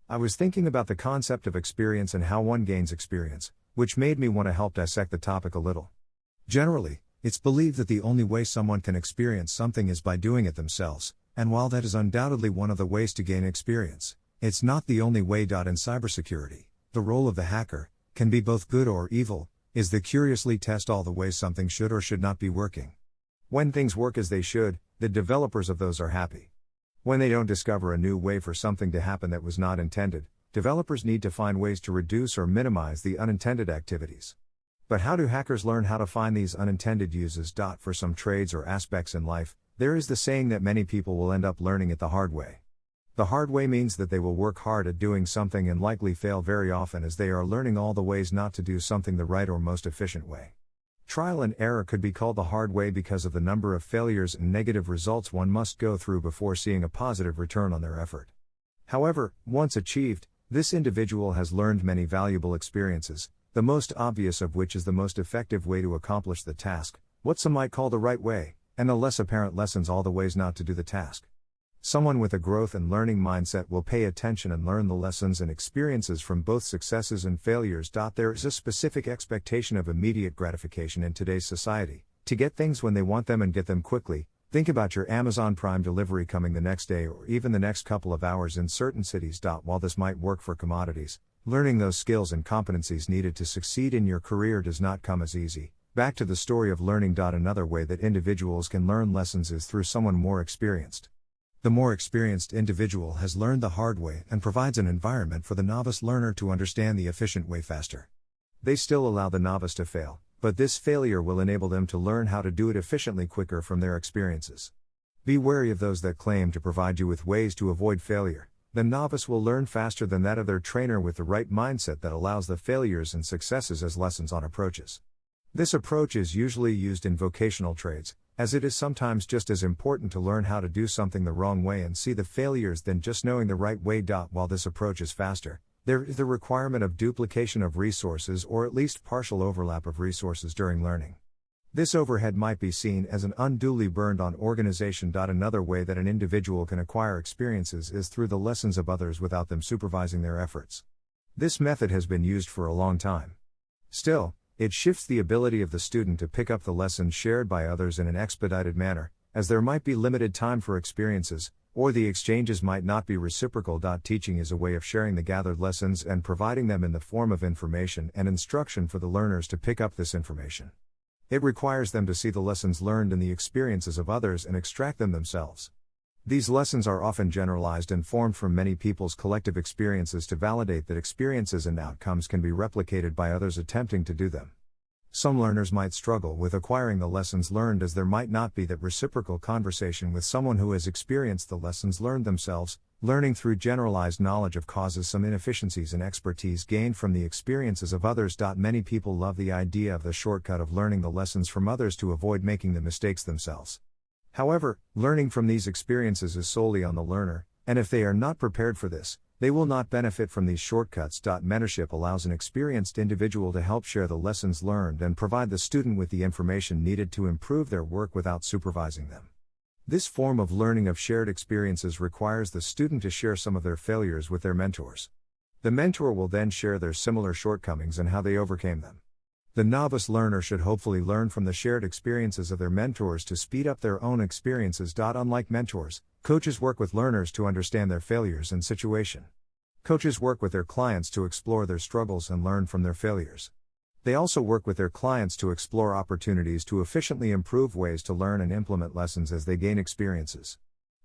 I was thinking about the concept of experience and how one gains experience, which made me want to help dissect the topic a little. Generally, it's believed that the only way someone can experience something is by doing it themselves, and while that is undoubtedly one of the ways to gain experience, it's not the only way. In cybersecurity, the role of the hacker can be both good or evil, is to curiously test all the ways something should or should not be working. When things work as they should, the developers of those are happy. When they don't discover a new way for something to happen that was not intended, developers need to find ways to reduce or minimize the unintended activities. But how do hackers learn how to find these unintended uses? For some trades or aspects in life, there is the saying that many people will end up learning it the hard way. The hard way means that they will work hard at doing something and likely fail very often, as they are learning all the ways not to do something the right or most efficient way. Trial and error could be called the hard way because of the number of failures and negative results one must go through before seeing a positive return on their effort. However, once achieved, this individual has learned many valuable experiences, the most obvious of which is the most effective way to accomplish the task, what some might call the right way, and the less apparent lessons all the ways not to do the task. Someone with a growth and learning mindset will pay attention and learn the lessons and experiences from both successes and failures. There is a specific expectation of immediate gratification in today's society, to get things when they want them and get them quickly. Think about your Amazon Prime delivery coming the next day or even the next couple of hours in certain cities. While this might work for commodities, learning those skills and competencies needed to succeed in your career does not come as easy. Back to the story of learning. Another way that individuals can learn lessons is through someone more experienced. The more experienced individual has learned the hard way and provides an environment for the novice learner to understand the efficient way faster. They still allow the novice to fail, but this failure will enable them to learn how to do it efficiently quicker from their experiences. Be wary of those that claim to provide you with ways to avoid failure. The novice will learn faster than that of their trainer with the right mindset that allows the failures and successes as lessons on approaches. This approach is usually used in vocational trades, as it is sometimes just as important to learn how to do something the wrong way and see the failures than just knowing the right way. While this approach is faster, there is the requirement of duplication of resources or at least partial overlap of resources during learning. This overhead might be seen as an unduly burned on organization. Another way that an individual can acquire experiences is through the lessons of others without them supervising their efforts. This method has been used for a long time. Still, it shifts the ability of the student to pick up the lessons shared by others in an expedited manner, as there might be limited time for experiences, or the exchanges might not be reciprocal. Teaching is a way of sharing the gathered lessons and providing them in the form of information and instruction for the learners to pick up this information. It requires them to see the lessons learned in the experiences of others and extract them themselves. These lessons are often generalized and formed from many people's collective experiences to validate that experiences and outcomes can be replicated by others attempting to do them. Some learners might struggle with acquiring the lessons learned as there might not be that reciprocal conversation with someone who has experienced the lessons learned themselves. Learning through generalized knowledge causes some inefficiencies and expertise gained from the experiences of others. Many people love the idea of the shortcut of learning the lessons from others to avoid making the mistakes themselves. However, learning from these experiences is solely on the learner, and if they are not prepared for this, they will not benefit from these shortcuts. Mentorship allows an experienced individual to help share the lessons learned and provide the student with the information needed to improve their work without supervising them. This form of learning of shared experiences requires the student to share some of their failures with their mentors. The mentor will then share their similar shortcomings and how they overcame them. The novice learner should hopefully learn from the shared experiences of their mentors to speed up their own experiences. Unlike mentors, coaches work with learners to understand their failures and situation. Coaches work with their clients to explore their struggles and learn from their failures. They also work with their clients to explore opportunities to efficiently improve ways to learn and implement lessons as they gain experiences.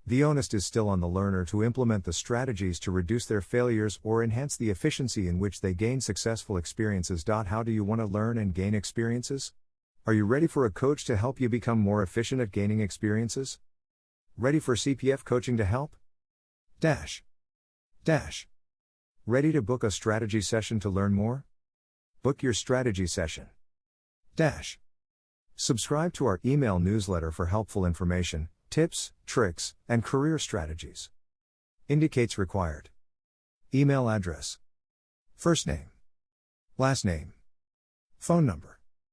The onus is still on the learner to implement the strategies to reduce their failures or enhance the efficiency in which they gain successful experiences. How do you want to learn and gain experiences? Are you ready for a coach to help you become more efficient at gaining experiences? Ready for CPF coaching to help? Ready to book a strategy session to learn more? Book your strategy session. Subscribe to our email newsletter for helpful information, tips, tricks, and career strategies. Indicates required. Email address. First name. Last name. Phone number.